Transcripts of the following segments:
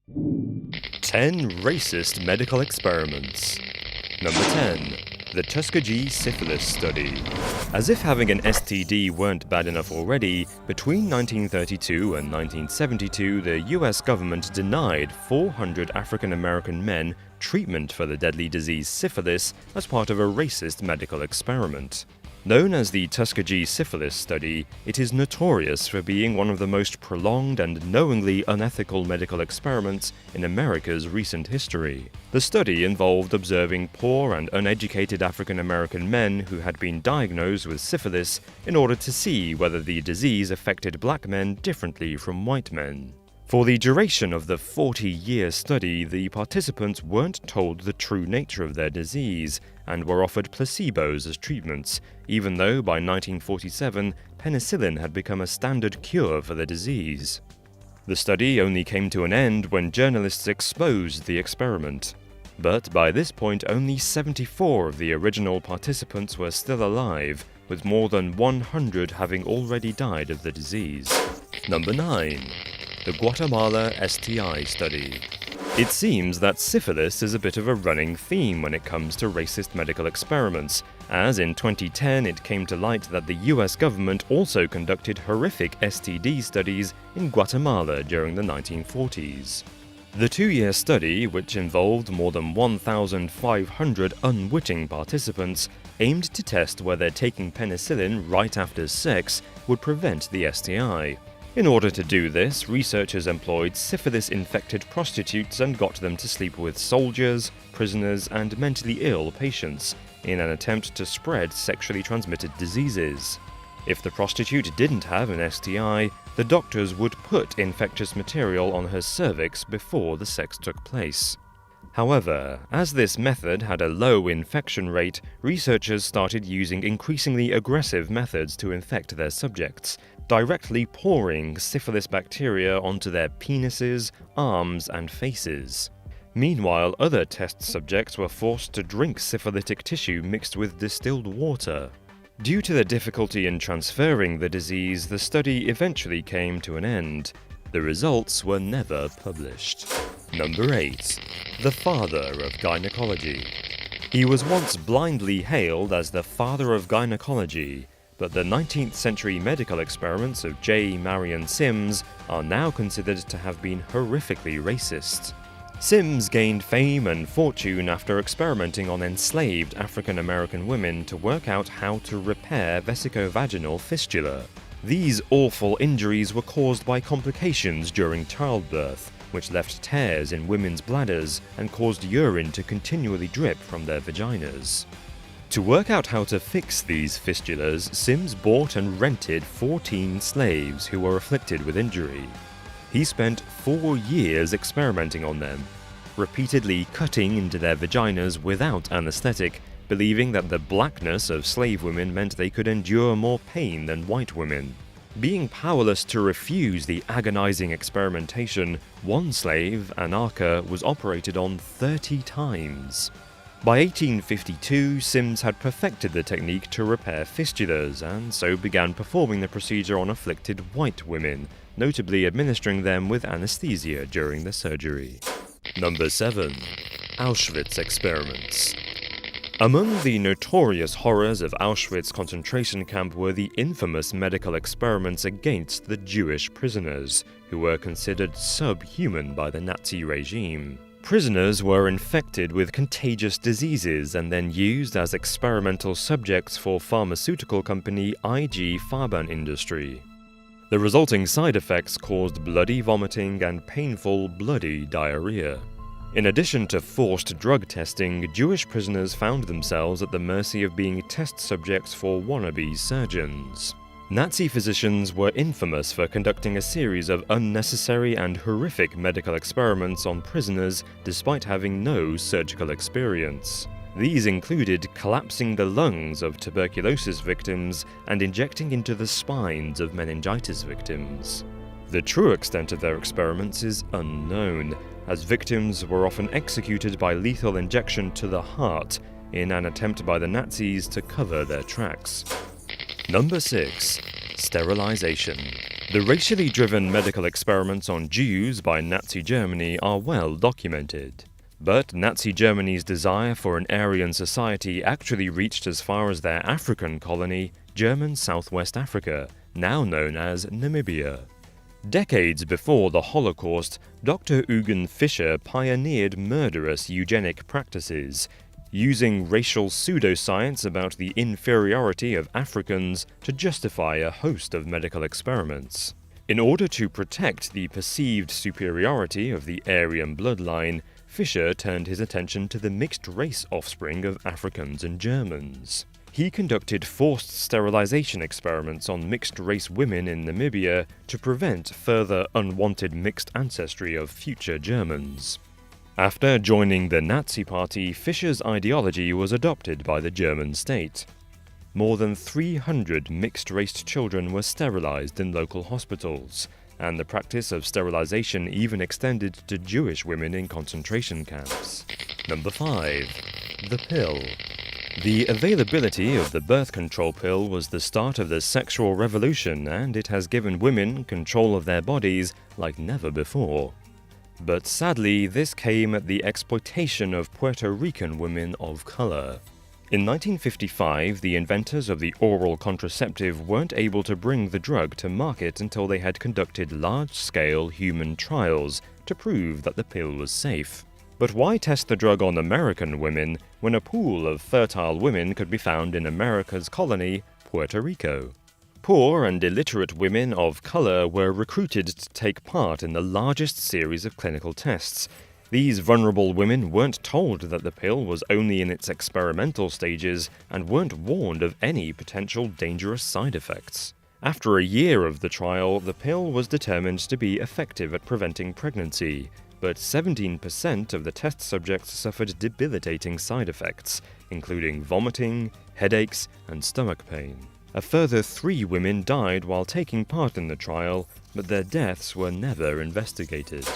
10 Racist Medical Experiments. Number 10. The Tuskegee Syphilis Study. As if having an STD weren't bad enough already, between 1932 and 1972 the US government denied 400 African American men treatment for the deadly disease syphilis as part of a racist medical experiment. Known as the Tuskegee Syphilis Study, it is notorious for being one of the most prolonged and knowingly unethical medical experiments in America's recent history. The study involved observing poor and uneducated African American men who had been diagnosed with syphilis in order to see whether the disease affected black men differently from white men. For the duration of the 40-year study, the participants weren't told the true nature of their disease and were offered placebos as treatments, even though by 1947 penicillin had become a standard cure for the disease. The study only came to an end when journalists exposed the experiment. But by this point, only 74 of the original participants were still alive, with more than 100 having already died of the disease. Number 9. The Guatemala STI Study. It seems that syphilis is a bit of a running theme when it comes to racist medical experiments, as in 2010 it came to light that the US government also conducted horrific STD studies in Guatemala during the 1940s. The 2-year study, which involved more than 1,500 unwitting participants, aimed to test whether taking penicillin right after sex would prevent the STI. In order to do this, researchers employed syphilis-infected prostitutes and got them to sleep with soldiers, prisoners, and mentally ill patients in an attempt to spread sexually transmitted diseases. If the prostitute didn't have an STI, the doctors would put infectious material on her cervix before the sex took place. However, as this method had a low infection rate, researchers started using increasingly aggressive methods to infect their subjects, directly pouring syphilis bacteria onto their penises, arms, and faces. Meanwhile, other test subjects were forced to drink syphilitic tissue mixed with distilled water. Due to the difficulty in transferring the disease, the study eventually came to an end. The results were never published. Number 8. The Father of Gynecology. He was once blindly hailed as the Father of Gynecology, but the 19th century medical experiments of J. Marion Sims are now considered to have been horrifically racist. Sims gained fame and fortune after experimenting on enslaved African American women to work out how to repair vesicovaginal fistula. These awful injuries were caused by complications during childbirth, which left tears in women's bladders and caused urine to continually drip from their vaginas. To work out how to fix these fistulas, Sims bought and rented 14 slaves who were afflicted with injury. He spent 4 years experimenting on them, repeatedly cutting into their vaginas without anesthetic, believing that the blackness of slave women meant they could endure more pain than white women. Being powerless to refuse the agonizing experimentation, one slave, Anarcha, was operated on 30 times. By 1852, Sims had perfected the technique to repair fistulas and so began performing the procedure on afflicted white women, notably administering them with anesthesia during the surgery. Number 7. Auschwitz Experiments. Among the notorious horrors of Auschwitz concentration camp were the infamous medical experiments against the Jewish prisoners, who were considered subhuman by the Nazi regime. Prisoners were infected with contagious diseases and then used as experimental subjects for pharmaceutical company IG Farben Industry. The resulting side effects caused bloody vomiting and painful bloody diarrhea. In addition to forced drug testing, Jewish prisoners found themselves at the mercy of being test subjects for wannabe surgeons. Nazi physicians were infamous for conducting a series of unnecessary and horrific medical experiments on prisoners despite having no surgical experience. These included collapsing the lungs of tuberculosis victims and injecting into the spines of meningitis victims. The true extent of their experiments is unknown, as victims were often executed by lethal injection to the heart in an attempt by the Nazis to cover their tracks. Number 6. Sterilization. The racially driven medical experiments on Jews by Nazi Germany are well documented. But Nazi Germany's desire for an Aryan society actually reached as far as their African colony, German Southwest Africa, now known as Namibia. Decades before the Holocaust, Dr. Eugen Fischer pioneered murderous eugenic practices, using racial pseudoscience about the inferiority of Africans to justify a host of medical experiments. In order to protect the perceived superiority of the Aryan bloodline, Fischer turned his attention to the mixed-race offspring of Africans and Germans. He conducted forced sterilization experiments on mixed-race women in Namibia to prevent further unwanted mixed ancestry of future Germans. After joining the Nazi Party, Fischer's ideology was adopted by the German state. More than 300 mixed-raced children were sterilized in local hospitals, and the practice of sterilization even extended to Jewish women in concentration camps. Number 5. The pill. The availability of the birth control pill was the start of the sexual revolution, and it has given women control of their bodies like never before. But sadly, this came at the exploitation of Puerto Rican women of color. In 1955, the inventors of the oral contraceptive weren't able to bring the drug to market until they had conducted large-scale human trials to prove that the pill was safe. But why test the drug on American women when a pool of fertile women could be found in America's colony, Puerto Rico? Poor and illiterate women of color were recruited to take part in the largest series of clinical tests. These vulnerable women weren't told that the pill was only in its experimental stages and weren't warned of any potential dangerous side effects. After a year of the trial, the pill was determined to be effective at preventing pregnancy, but 17% of the test subjects suffered debilitating side effects, including vomiting, headaches, and stomach pain. A further 3 women died while taking part in the trial, but their deaths were never investigated.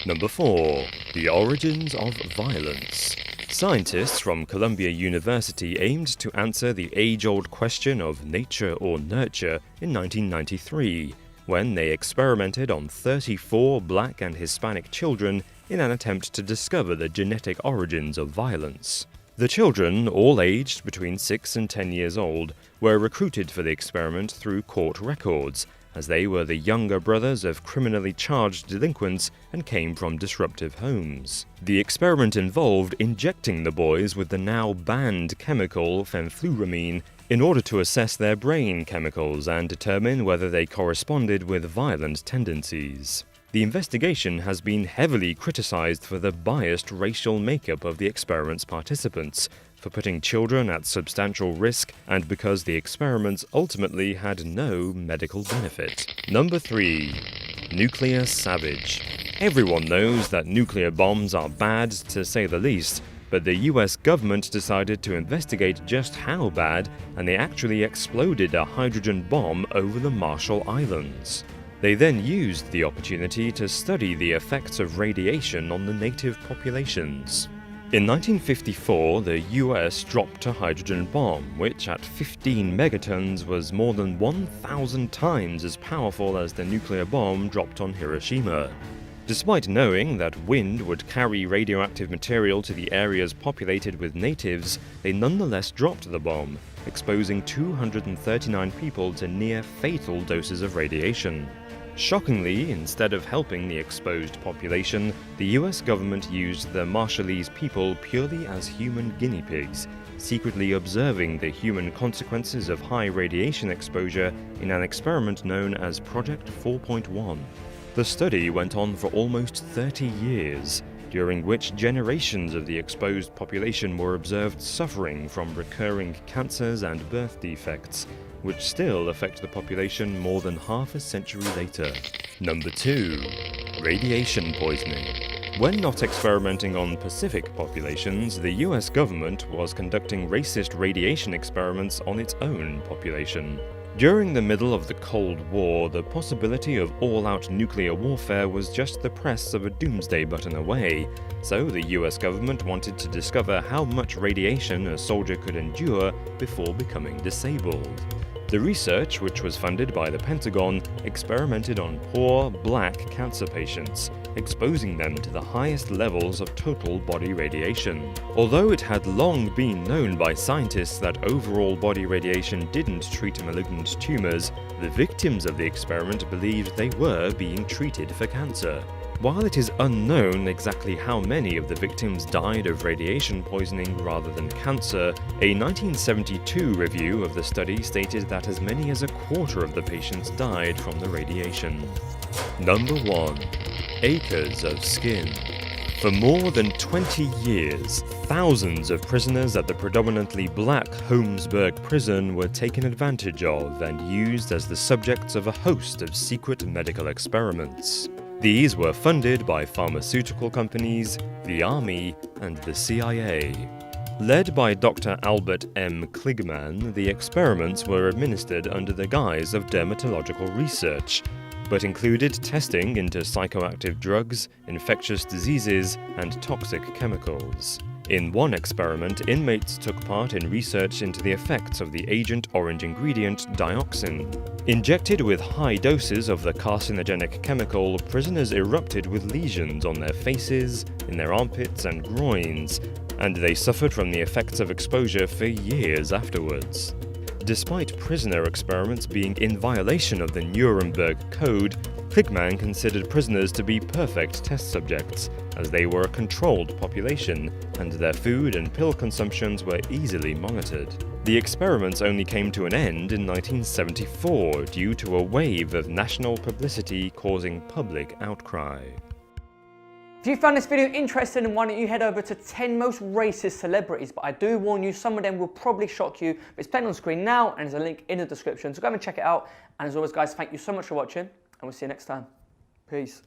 Number 4. The origins of violence. Scientists from Columbia University aimed to answer the age-old question of nature or nurture in 1993, when they experimented on 34 Black and Hispanic children in an attempt to discover the genetic origins of violence. The children, all aged between 6 and 10 years old, were recruited for the experiment through court records, as they were the younger brothers of criminally charged delinquents and came from disruptive homes. The experiment involved injecting the boys with the now banned chemical fenfluramine in order to assess their brain chemicals and determine whether they corresponded with violent tendencies. The investigation has been heavily criticized for the biased racial makeup of the experiment's participants, for putting children at substantial risk, and because the experiments ultimately had no medical benefit. Number 3. Nuclear savage. Everyone knows that nuclear bombs are bad, to say the least, but the US government decided to investigate just how bad, and they actually exploded a hydrogen bomb over the Marshall Islands. They then used the opportunity to study the effects of radiation on the native populations. In 1954, the US dropped a hydrogen bomb, which at 15 megatons was more than 1,000 times as powerful as the nuclear bomb dropped on Hiroshima. Despite knowing that wind would carry radioactive material to the areas populated with natives, they nonetheless dropped the bomb, exposing 239 people to near-fatal doses of radiation. Shockingly, instead of helping the exposed population, the US government used the Marshallese people purely as human guinea pigs, secretly observing the human consequences of high radiation exposure in an experiment known as Project 4.1. The study went on for almost 30 years, during which generations of the exposed population were observed suffering from recurring cancers and birth defects, which still affect the population more than half a century later. Number 2. Radiation poisoning. When not experimenting on Pacific populations, the US government was conducting racist radiation experiments on its own population. During the middle of the Cold War, the possibility of all-out nuclear warfare was just the press of a doomsday button away, so the US government wanted to discover how much radiation a soldier could endure before becoming disabled. The research, which was funded by the Pentagon, experimented on poor, black cancer patients, exposing them to the highest levels of total body radiation. Although it had long been known by scientists that overall body radiation didn't treat malignant tumors, the victims of the experiment believed they were being treated for cancer. While it is unknown exactly how many of the victims died of radiation poisoning rather than cancer, a 1972 review of the study stated that as many as a quarter of the patients died from the radiation. Number 1. Acres of skin. For more than 20 years, thousands of prisoners at the predominantly black Holmesburg prison were taken advantage of and used as the subjects of a host of secret medical experiments. These were funded by pharmaceutical companies, the Army, and the CIA. Led by Dr. Albert M. Kligman, the experiments were administered under the guise of dermatological research, but included testing into psychoactive drugs, infectious diseases, and toxic chemicals. In one experiment, inmates took part in research into the effects of the Agent Orange ingredient dioxin. Injected with high doses of the carcinogenic chemical, prisoners erupted with lesions on their faces, in their armpits and groins, and they suffered from the effects of exposure for years afterwards. Despite prisoner experiments being in violation of the Nuremberg Code, Kligman considered prisoners to be perfect test subjects, as they were a controlled population, and their food and pill consumptions were easily monitored. The experiments only came to an end in 1974 due to a wave of national publicity causing public outcry. If you found this video interesting, then why don't you head over to 10 most racist celebrities, but I do warn you, some of them will probably shock you. It's playing on screen now, and there's a link in the description, so go and check it out. And as always guys, thank you so much for watching, and we'll see you next time. Peace.